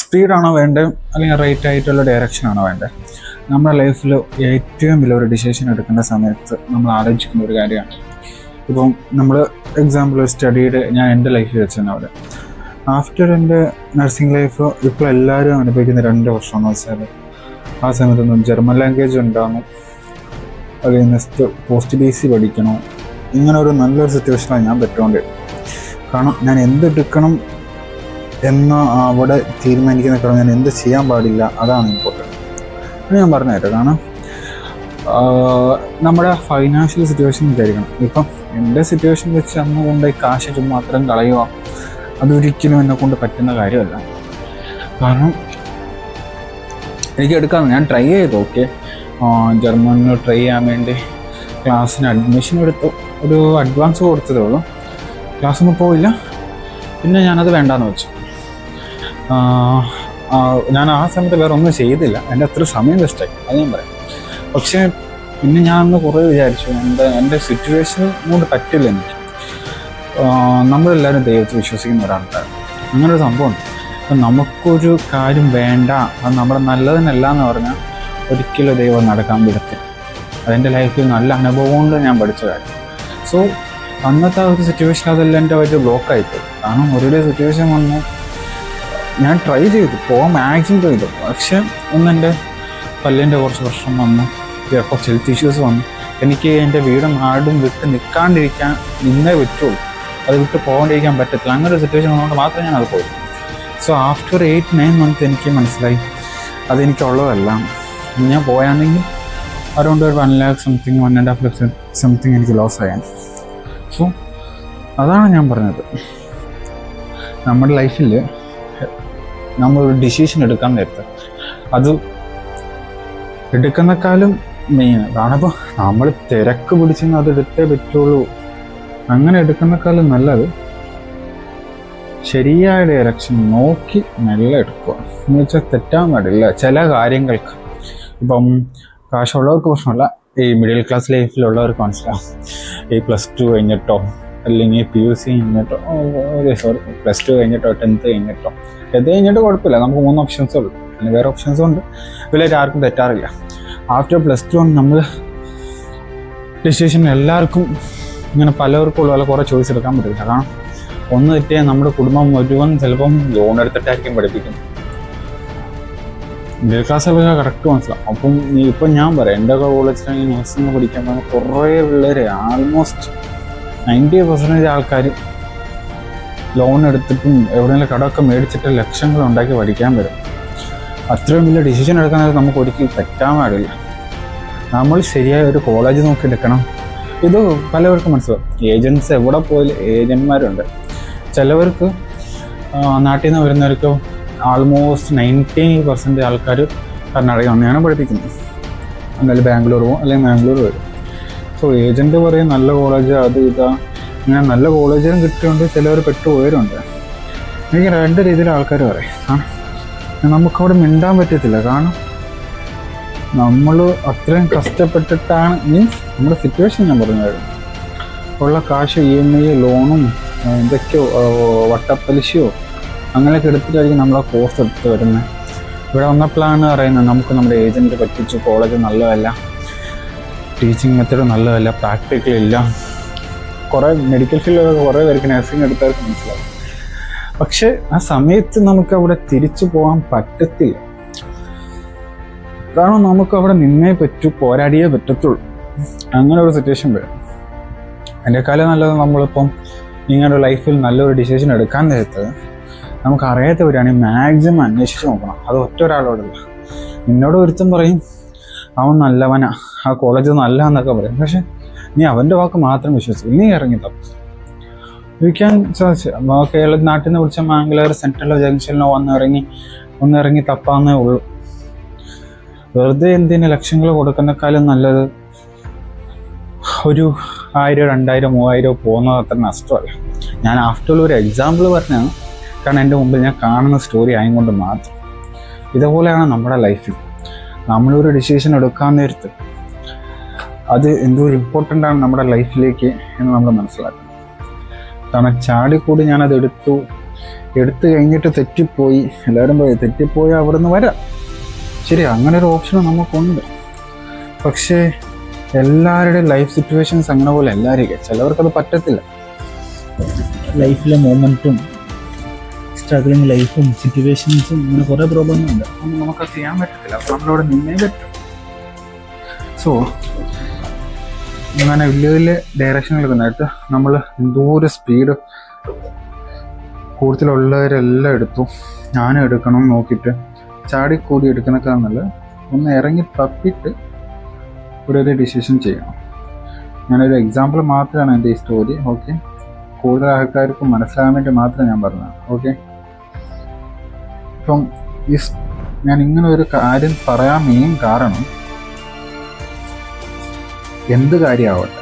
സ്പീഡാണോ വേണ്ടത് അല്ലെങ്കിൽ റൈറ്റ് ആയിട്ടുള്ള ഡയറക്ഷനാണോ വേണ്ടത്? നമ്മുടെ ലൈഫിൽ ഏറ്റവും വലിയൊരു ഡിസിഷൻ എടുക്കേണ്ട സമയത്ത് നമ്മൾ ആലോചിക്കുന്ന ഒരു കാര്യമാണ്. ഇപ്പം നമ്മൾ എക്സാമ്പിൾ സ്റ്റഡിയുടെ ഞാൻ എൻ്റെ ലൈഫിൽ വെച്ച് തന്നെ അവിടെ ആഫ്റ്റർ എൻ്റെ നഴ്സിംഗ് ലൈഫ് ഇപ്പോൾ എല്ലാവരും അനുഭവിക്കുന്ന 2 വർഷമെന്ന് വെച്ചാൽ ആ സമയത്തൊന്നും ജർമ്മൻ ലാംഗ്വേജ് ഉണ്ടാകും, അത് നെക്സ്റ്റ് പോസ്റ്റ് BC പഠിക്കണോ, ഇങ്ങനെ ഒരു നല്ലൊരു സിറ്റുവേഷനാണ് ഞാൻ പറ്റുകൊണ്ട്. കാരണം ഞാൻ എന്തെടുക്കണം എന്ന് അവിടെ തീരുമാനിക്കുന്ന കാരണം ഞാൻ എന്ത് ചെയ്യാൻ പാടില്ല, അതാണ് ഇമ്പോർട്ടൻറ്റ്. അത് ഞാൻ പറഞ്ഞുതരാം. കാരണം നമ്മുടെ ഫൈനാൻഷ്യൽ സിറ്റുവേഷൻ വിചാരിക്കണം. ഇപ്പം എൻ്റെ സിറ്റുവേഷൻ വെച്ച് അന്ന് കൊണ്ട് കാശ് ചുമ്മാ മാത്രം കളയുക, അതൊരിക്കലും എന്നെ കൊണ്ട് പറ്റുന്ന കാര്യമല്ല. കാരണം എനിക്ക് എടുക്കാമെന്ന് ഞാൻ ട്രൈ ചെയ്തു. ഓക്കെ, ജർമ്മനിൽ ട്രൈ ചെയ്യാൻ വേണ്ടി ക്ലാസ്സിന് അഡ്മിഷൻ എടുത്തു, ഒരു അഡ്വാൻസ് കൊടുത്തതേ ഉള്ളൂ. ക്ലാസ്സൊന്നും പോയില്ല. പിന്നെ ഞാനത് വേണ്ടാന്ന് വെച്ചു. ഞാൻ ആ സമയത്ത് വേറെ ഒന്നും ചെയ്തില്ല, എൻ്റെ അത്ര സമയം വേസ്റ്റായി, അത് ഞാൻ പറയാം. പക്ഷേ പിന്നെ ഞാൻ അന്ന് കുറേ വിചാരിച്ചു, എൻ്റെ സിറ്റുവേഷൻ കൊണ്ട് പറ്റില്ല എനിക്ക്. നമ്മളെല്ലാവരും ദൈവത്തെ വിശ്വസിക്കുന്ന ഒരാൾക്കാരാണ്. അങ്ങനൊരു സംഭവമുണ്ട്. അപ്പം നമുക്കൊരു കാര്യം വേണ്ട, അത് നമ്മുടെ നല്ലതിനല്ല എന്ന് പറഞ്ഞാൽ ഒരിക്കലും ദൈവം നടക്കാൻ വിടത്തില്ല. അതെൻ്റെ ലൈഫിൽ നല്ല അനുഭവം കൊണ്ട് ഞാൻ പഠിച്ച കാര്യം. സോ അന്നത്തെ ആ ഒരു സിറ്റുവേഷൻ അതെല്ലാം എൻ്റെ വലിയ ബ്ലോക്കായിപ്പോയി. കാരണം ഒരു സിറ്റുവേഷൻ വന്ന് ഞാൻ ട്രൈ ചെയ്തു, പോകാൻ മാക്സിമം ചെയ്തു. പക്ഷെ എൻ്റെ പല്ലിൻ്റെ കുറച്ച് പ്രശ്നം വന്നു, കുറച്ച് ഹെൽത്ത് ഇഷ്യൂസ് വന്നു. എനിക്ക് എൻ്റെ വീടും നാടും വിട്ട് നിന്നേ പറ്റുള്ളൂ, അത് വിട്ട് പോകാണ്ടിരിക്കാൻ പറ്റത്തില്ല. അങ്ങനെ ഒരു സിറ്റുവേഷൻ വന്നുകൊണ്ട് മാത്രമേ ഞാൻ അത് പോയി. സോ ആഫ്റ്റർ 8-9 മന്ത് എനിക്ക് മനസ്സിലായി അതെനിക്കുള്ളതല്ല. ഞാൻ പോയാണെങ്കിൽ around 1 lakh something 1.5 lakh something എനിക്ക് ലോസ് ആയാൽ. സോ അതാണ് ഞാൻ പറഞ്ഞത്, നമ്മുടെ ലൈഫിൽ നമ്മളൊരു ഡിസിഷൻ എടുക്കാൻ നേരത്തെ അത് എടുക്കുന്നേക്കാളും മെയിൻ. കാരണം ഇപ്പോൾ നമ്മൾ തിരക്ക് പിടിച്ചെന്ന് അത് എടുത്തേ പറ്റുള്ളൂ. അങ്ങനെ എടുക്കുന്നേക്കാളും നല്ലത് ശരിയായ ഡയറക്ഷൻ നോക്കി നല്ല എടുക്കുക. എന്ന് വെച്ചാൽ തെറ്റാൻ പാടില്ല ചില കാര്യങ്ങൾക്ക്. ഇപ്പം കാശുള്ളവർക്ക് പ്രശ്നമല്ല, ഈ മിഡിൽ ക്ലാസ് ലൈഫിലുള്ളവർക്ക് മനസ്സിലാവും. ഈ +2 കഴിഞ്ഞിട്ടോ അല്ലെങ്കിൽ PUC കഴിഞ്ഞിട്ടോ, +2 കഴിഞ്ഞിട്ടോ 10th കഴിഞ്ഞിട്ടോ, 10th കഴിഞ്ഞിട്ട് കുഴപ്പമില്ല, നമുക്ക് 3 ഓപ്ഷൻസ് ഉള്ളൂ, അല്ലെങ്കിൽ വേറെ ഓപ്ഷൻസും ഉണ്ട്. ഇതിലേക്ക് ആർക്കും തെറ്റാറില്ല. ആഫ്റ്റർ +2 നമ്മൾ ഡിസിഷൻ എല്ലാവർക്കും ഇങ്ങനെ പലർക്കും ഉള്ള കുറേ ചോയ്സ് എടുക്കാൻ പറ്റില്ല. കാരണം ഒന്ന് തെറ്റിയാൽ നമ്മുടെ കുടുംബം മുഴുവൻ ചിലപ്പം ലോൺ എടുത്തിട്ടായിരിക്കും പഠിപ്പിക്കുന്നത്. മിഡിൽ ക്ലാസ്സുകളൊക്കെ കറക്റ്റ് മനസ്സിലാവും. അപ്പം ഇപ്പം ഞാൻ പറയാം, എൻ്റെ കോളേജിൽ നഴ്സിംഗ് പഠിക്കാൻ പോകുന്ന കുറേ പിള്ളേർ, ആൾമോസ്റ്റ് 90% ആൾക്കാർ ലോൺ എടുത്തിട്ടും എവിടെയെങ്കിലും കടമൊക്കെ മേടിച്ചിട്ട് ലക്ഷങ്ങൾ ഉണ്ടാക്കി പഠിക്കാൻ വരും. അത്രയും വലിയ ഡിസിഷൻ എടുക്കാനായിട്ട് നമുക്ക് ഒരിക്കലും തെറ്റാൻ പാടില്ല. നമ്മൾ ശരിയായ ഒരു കോളേജ് നോക്കി എടുക്കണം. ഇത് പലവർക്കും മനസ്സിലാവും. ഏജൻസ് എവിടെ പോയാലും ഏജന്റ്മാരുണ്ട്. ചിലവർക്ക് നാട്ടിൽ നിന്ന് വരുന്നവർക്ക് ആൾമോസ്റ്റ് 90% ആൾക്കാർ കർണാടക തന്നെയാണ് പഠിപ്പിക്കുന്നത്. എന്നാലും ബാംഗ്ലൂർ പോകും, അല്ലെങ്കിൽ മാംഗ്ലൂർ വരും. സോ ഏജൻറ്റ് പറയും നല്ല കോളേജ് അത് ഇതാ, ഇങ്ങനെ നല്ല കോളേജിലും കിട്ടിയുണ്ട്, ചിലവർ പെട്ടുപോയവരുണ്ട്. എനിക്ക് 2 രീതിയിൽ ആൾക്കാർ പറയും. നമുക്കവിടെ മിണ്ടാൻ പറ്റത്തില്ല. കാരണം നമ്മൾ അത്രയും കഷ്ടപ്പെട്ടിട്ടാണ്, മീൻസ് നമ്മുടെ സിറ്റുവേഷൻ ഞാൻ പറഞ്ഞായിരുന്നു, ഉള്ള കാശ് EMI ലോണും എന്തൊക്കെയോ വട്ടപ്പലിശയോ അങ്ങനെയൊക്കെ എടുത്തിട്ടായിരിക്കും നമ്മളെ കോഴ്സ് എടുത്ത് വരുന്നത്. ഇവിടെ വന്നപ്പോഴാണ് പറയുന്നത് നമുക്ക് നമ്മുടെ ഏജൻറ്റ് പറ്റിച്ചു, കോളേജ് നല്ലതല്ല, ടീച്ചിങ് മെത്തേഡ് നല്ലതല്ല, പ്രാക്ടിക്കലില്ല. കുറേ മെഡിക്കൽ ഫീൽഡിലൊക്കെ കുറേ പേർക്ക് നഴ്സിംഗ് എടുത്തവർക്ക് മനസ്സിലാവും. പക്ഷെ ആ സമയത്ത് നമുക്ക് അവിടെ തിരിച്ചു പോകാൻ പറ്റത്തില്ല. കാരണം നമുക്ക് അവിടെ നിന്നേ പറ്റൂ, പോരാടിയേ പറ്റത്തുള്ളൂ. അങ്ങനെ ഒരു സിറ്റുവേഷൻ വരും. അതിൻ്റെക്കാലം നല്ലത് നമ്മളിപ്പം നിങ്ങളുടെ ലൈഫിൽ നല്ലൊരു ഡിസിഷൻ എടുക്കാൻ നേരത്ത് നമുക്ക് അറിയാത്തവരാണെങ്കിൽ മാക്സിമം അന്വേഷിച്ച് നോക്കണം. അത് ഒറ്റ ഒരാളോടല്ല. നിന്നോട് ഒരുത്തും പറയും അവൻ നല്ലവനാ, ആ കോളേജ് നല്ല എന്നൊക്കെ പറയും. പക്ഷെ നീ അവൻ്റെ വാക്ക് മാത്രം വിശ്വസിക്കും, നീ ഇറങ്ങി തപ്പും. You can search. കേരള നാട്ടിൽ നിന്ന് വിളിച്ച മാംഗ്ലൂർ സെൻട്രൽ ജംഗ്ഷനിലോ ഒന്നിറങ്ങി തപ്പാന്നേ ഉള്ളൂ. വെറുതെ എന്തിന് ലക്ഷങ്ങൾ കൊടുക്കുന്നേക്കാളും നല്ലത് ഒരു 1000, 2000, 3000 പോകുന്നത് അത്ര നഷ്ടമല്ല. ഞാൻ ആഫ്റ്റർ ഒരു എക്സാമ്പിൾ പറഞ്ഞാണ്, കാരണം എൻ്റെ മുമ്പിൽ ഞാൻ കാണുന്ന സ്റ്റോറി ആയതുകൊണ്ട് മാത്രം. ഇതുപോലെയാണ് നമ്മുടെ ലൈഫിൽ നമ്മളൊരു ഡിസിഷൻ എടുക്കാൻ നേരത്ത് അത് എന്തോ ഇമ്പോർട്ടൻ്റ് ആണ് നമ്മുടെ ലൈഫിലേക്ക് എന്ന് നമ്മൾ മനസ്സിലാക്കണം. കാരണം ചാടിക്കൂടി ഞാനത് എടുത്തു, എടുത്തു കഴിഞ്ഞിട്ട് തെറ്റിപ്പോയി, എല്ലാവരും പോയി തെറ്റിപ്പോയി അവിടെ നിന്ന് വരാം, ശരി, അങ്ങനെ ഒരു ഓപ്ഷൻ നമുക്കുണ്ട്. പക്ഷേ എല്ലാവരുടെയും ലൈഫ് സിറ്റുവേഷൻസ് അങ്ങനെ പോലെ എല്ലാവരും, ചിലവർക്കത് പറ്റത്തില്ല. ലൈഫിലെ മൊമെൻറ്റും സ്ട്രഗ്ലിങ് ലൈഫും സിറ്റുവേഷൻസും ഇങ്ങനെ കുറേ പ്രോബ്ലങ്ങളുണ്ട്, അതൊന്നും നമുക്കത് ചെയ്യാൻ പറ്റത്തില്ല. അപ്പോൾ നമ്മളവിടെ നിന്നേ പറ്റും. സോ അങ്ങനെ വലിയ വലിയ ഡയറക്ഷനുകളൊക്കെ ഉണ്ടായിട്ട് നമ്മൾ എന്തോരം സ്പീഡ് കൂടുതലുള്ളവരെല്ലാം എടുത്തു, ഞാനും എടുക്കണം നോക്കിയിട്ട് ചാടിക്കൂടി എടുക്കണക്കാന്നല്ല, ഒന്ന് ഇറങ്ങി തപ്പിയിട്ട് ഒരു ഡിസിഷൻ ചെയ്യണം. ഞാനൊരു എക്സാമ്പിൾ മാത്രമാണ് എൻ്റെ ഈ സ്റ്റോറി. ഓക്കെ, കൂടുതൽ ആൾക്കാർക്ക് മനസ്സിലാകാൻ വേണ്ടി മാത്രമേ ഞാൻ പറഞ്ഞത്. ഓക്കെ, ഇപ്പം ഞാൻ ഇങ്ങനെ ഒരു കാര്യം പറയാൻ മെയിൻ കാരണം, എന്ത് കാര്യമാവട്ടെ,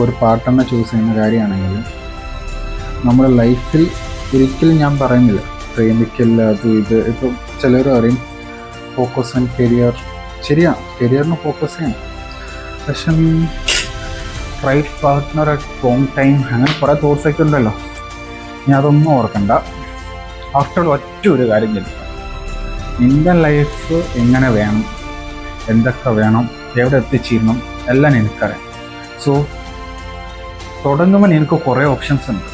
ഒരു പാർട്ട്ണറെ ചൂസ് ചെയ്യുന്ന കാര്യമാണെങ്കിൽ നമ്മുടെ ലൈഫിൽ ഒരിക്കലും ഞാൻ പറയുന്നില്ല പ്രേമിക്കില്ല അത് ഇത്. ഇപ്പോൾ ചിലർ പറയും ഫോക്കസ് ഓൺ കരിയർ, ശരിയാ, കരിയറിന് ഫോക്കസ് ചെയ്യണം, പക്ഷെ right partner at wrong time, അങ്ങനെ കുറേ തോട്ട്സൊക്കെ ഉണ്ടല്ലോ. ഇനി അതൊന്നും ഓർക്കണ്ട. ആഫ്റ്റർ ഒറ്റ ഒരു കാര്യം ചിന്തിക്കുക, നിൻ്റെ ലൈഫ് എങ്ങനെ വേണം, എന്തൊക്കെ വേണം, എവിടെ എത്തിച്ചേരണം എല്ലാം എനിക്കറിയാം. സോ തുടങ്ങുമ്പോൾ എനിക്ക് കുറേ ഓപ്ഷൻസ് ഉണ്ട്,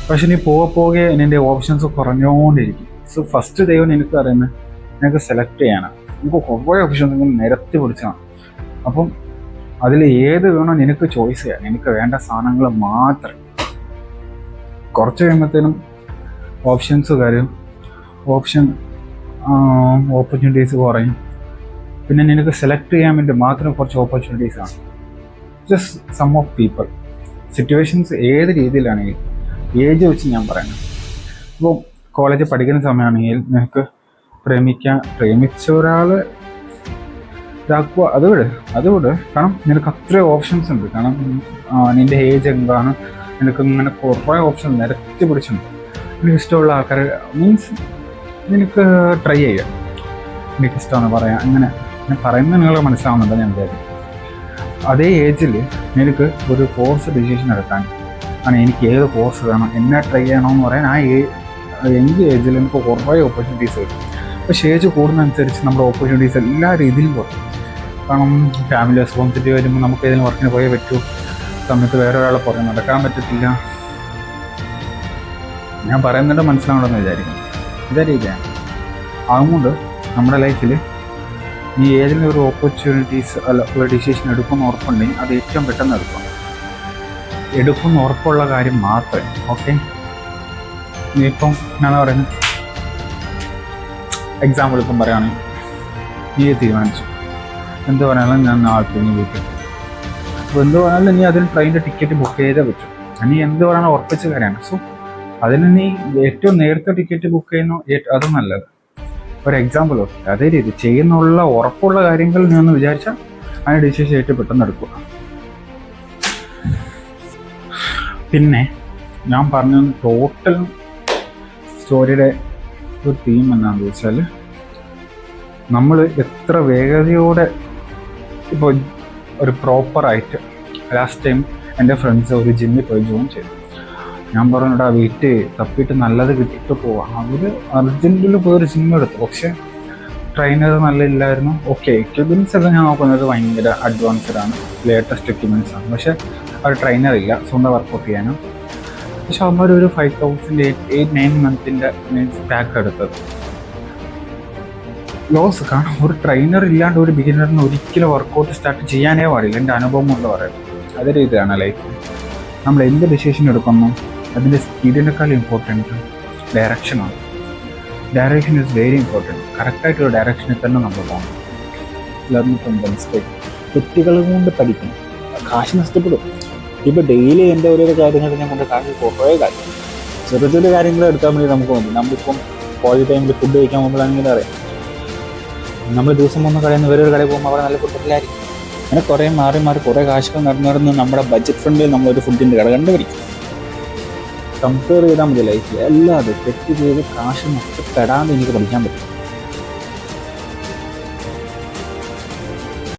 പക്ഷെ നീ പോകെ നിൻ്റെ ഓപ്ഷൻസ് കുറഞ്ഞുകൊണ്ടിരിക്കും. സോ ഫസ്റ്റ് ദൈവം എനിക്ക് അറിയുന്നത് നിനക്ക് സെലക്ട് ചെയ്യാനാണ്. എനിക്ക് കുറേ ഓപ്ഷൻസ് നിരത്തി പിടിച്ചാണ്. അപ്പം അതിൽ ഏത് വേണോ നിനക്ക് ചോയ്സ് ചെയ്യാം, നിനക്ക് വേണ്ട സാധനങ്ങൾ മാത്രം. കുറച്ച് കഴിയുമ്പോഴത്തേനും ഓപ്ഷൻസ് കാര്യം ഓപ്പർച്യൂണിറ്റീസ് കുറയും. പിന്നെ നിനക്ക് സെലക്ട് ചെയ്യാൻ വേണ്ടി മാത്രം കുറച്ച് ഓപ്പർച്യൂണിറ്റീസ് ആണ്. Just some of people, situations ഏത് രീതിയിലാണെങ്കിൽ, ഏജ് വെച്ച് ഞാൻ പറയുന്നത്. ഇപ്പോൾ കോളേജിൽ പഠിക്കുന്ന സമയമാണെങ്കിൽ നിനക്ക് പ്രേമിച്ച ഒരാൾ ഇതാക്കുക, അത് വിട്. കാരണം നിനക്ക് അത്രയും ഓപ്ഷൻസ് ഉണ്ട്. കാരണം നിൻ്റെ ഏജ് എന്താണ്, നിനക്ക് ഇങ്ങനെ കുറേ ഓപ്ഷൻ നിരത്തി പിടിച്ചുണ്ട്. നിനക്ക് ഇഷ്ടമുള്ള ആൾക്കാർ മീൻസ് നിനക്ക് ട്രൈ ചെയ്യാം, എനിക്ക് ഇഷ്ടമെന്ന് പറയാം. അങ്ങനെ ഞാൻ പറയുന്നത് നിങ്ങൾ മനസ്സിലാവുന്നുണ്ട് ഞാൻ വിചാരിക്കും. അതേ ഏജിൽ നിനക്ക് ഒരു കോഴ്സ് ഡിസിഷൻ എടുക്കാൻ, കാരണം എനിക്ക് ഏത് കോഴ്സ് വേണം, എന്നെ ട്രൈ ചെയ്യണമെന്ന് പറയാൻ എൻ്റെ ഏജിൽ എനിക്ക് കുറേ ഓപ്പർച്യൂണിറ്റീസ് വരും. പക്ഷേ ഏജ് കൂടുന്നതനുസരിച്ച് നമ്മുടെ ഓപ്പർച്യൂണിറ്റീസ് എല്ലാ രീതിയിലും കുറയും. കാരണം ഫാമിലി റെസ്പോൺസിബിലിറ്റി വരുമ്പോൾ നമുക്ക് ഏതെങ്കിലും വർക്കിന് പോയേ പറ്റൂ, സമയത്ത് വേറെ ഒരാളെ പുറകെ നടക്കാൻ പറ്റത്തില്ല. ഞാൻ പറയുന്നുണ്ട് മനസ്സിലാവണമെന്ന് വിചാരിക്കും. ഇതേ രീതിയാണ്. അതുകൊണ്ട് നമ്മുടെ ലൈഫിൽ നീ ഏതെങ്കിലും ഒരു ഓപ്പർച്യൂണിറ്റീസ് ഒരു ഡിസിഷൻ എടുക്കുമെന്ന് ഉറപ്പുണ്ടെങ്കിൽ അത് ഏറ്റവും പെട്ടെന്ന് എടുക്കുമെന്ന് ഉറപ്പുള്ള കാര്യം മാത്രമേ. ഓക്കെ, നീ ഇപ്പം ഞാൻ പറയുന്നത് എക്സാമ്പിൾ ഇപ്പം പറയുകയാണെങ്കിൽ നീ തീരുമാനിച്ചു എന്ത് പറയാനും ഞാൻ ആൾപ്പിനി വീട്ടിൽ, അപ്പോൾ എന്ത് പറയാനും നീ അതിന് ട്രെയിനിൻ്റെ ടിക്കറ്റ് ബുക്ക് ചെയ്തേ പറ്റും. നീ എന്ത് പറയാനും ഉറപ്പിച്ച കാര്യമാണ്. സോ അതിന് നീ ഏറ്റവും നേരത്തെ ടിക്കറ്റ് ബുക്ക് ചെയ്യുന്നു, അത് നല്ലത്. ഒരു എക്സാമ്പിൾ ഓക്കെ, അതേ രീതി ചെയ്യുന്നുള്ള ഉറപ്പുള്ള കാര്യങ്ങൾ നീ ഒന്ന് വിചാരിച്ചാൽ അതിന് ഡിസിഷൻ ഏറ്റവും പെട്ടെന്ന് എടുക്കുക. പിന്നെ ഞാൻ പറഞ്ഞ ടോട്ടൽ സ്റ്റോറിയുടെ ഒരു തീം എന്നാന്ന് ചോദിച്ചാൽ, നമ്മൾ എത്ര വേഗതയോടെ ഇപ്പോൾ ഒരു പ്രോപ്പറായിട്ട്, ലാസ്റ്റ് ടൈം എൻ്റെ ഫ്രണ്ട്സ് ഒരു ജിമ്മിൽ പോയി ജോയിൻ ചെയ്തു. ഞാൻ പറഞ്ഞിട്ട് വീട്ടിൽ തപ്പിയിട്ട് നല്ലത് കിട്ടിയിട്ട് പോവാം. അവർ അർജൻറ്റിൽ പോയൊരു ജിം എടുത്തു, പക്ഷേ ട്രെയിനർ നല്ലില്ലായിരുന്നു. ഓക്കെ, എക്യുപ്മെൻറ്റ്സ് ഒക്കെ ഞാൻ നോക്കുന്നത് ഭയങ്കര അഡ്വാൻസ്ഡ് ആണ്, ലേറ്റസ്റ്റ് എക്യുപ്മെൻറ്റ്സ് ആണ്. പക്ഷേ അവർ ട്രെയിനർ ഇല്ല സ്വന്തം വർക്കൗട്ട് ചെയ്യാനും. പക്ഷെ അവരൊരു 5,000-8-9 മന്തിൻ്റെ പാക്ക് എടുത്തത് ലോസ്. കാരണം ഒരു ട്രെയിനർ ഇല്ലാണ്ട് ഒരു ബിഗിനറിന് ഒരിക്കലും വർക്കൗട്ട് സ്റ്റാർട്ട് ചെയ്യാനേ പാടില്ല. എൻ്റെ അനുഭവം കൊണ്ട് പറയുന്നത് അതേ രീതിയാണ് ലൈഫ്. നമ്മൾ എന്ത് ഡിസിഷൻ എടുക്കുന്നു അതിൻ്റെ സ്പീഡിനേക്കാൾ ഇമ്പോർട്ടൻറ്റ് ഡയറക്ഷനാണ്. Direction is very important. കറക്റ്റായിട്ടൊരു ഡയറക്ഷനിൽ തന്നെ നമ്മൾ പോകണം. Learn from the mistake. തെറ്റുകൾ കൊണ്ട് പഠിക്കണം. കാശ് നഷ്ടപ്പെടും. ഇപ്പോൾ ഡെയിലി എൻ്റെ ഓരോരോ കാര്യങ്ങൾ ഞാൻ കൊണ്ട് കാശ് കുറേ കാര്യം ചെറിയ ചെറിയ കാര്യങ്ങൾ എടുക്കാൻ വേണ്ടി നമുക്ക് മതി. നമ്മളിപ്പം കോളേജ് ടൈമിൽ ഫുഡ് കഴിക്കാൻ പോകുമ്പോഴാണെങ്കിൽ അറിയാം, നമ്മൾ ദിവസം പോകുന്ന കടയിൽ നിന്ന് വേറൊരു കടയിൽ പോകുമ്പോൾ അവിടെ നല്ല ഫുഡിലായിരിക്കും. അങ്ങനെ കുറേ മാറി കുറേ കാശുകൾ നടന്ന് നമ്മുടെ ബഡ്ജറ്റ് ഫ്രണ്ടിൽ നമ്മളൊരു ഫുഡിൻ്റെ കട കണ്ടുപിടിക്കും. കമ്പയർ ചെയ്താൽ മതി ലൈഫിൽ. അല്ലാതെ തെറ്റ് ചെയ്ത് കാശ് നഷ്ടപ്പെടാതെ എനിക്ക് പഠിക്കാൻ പറ്റും.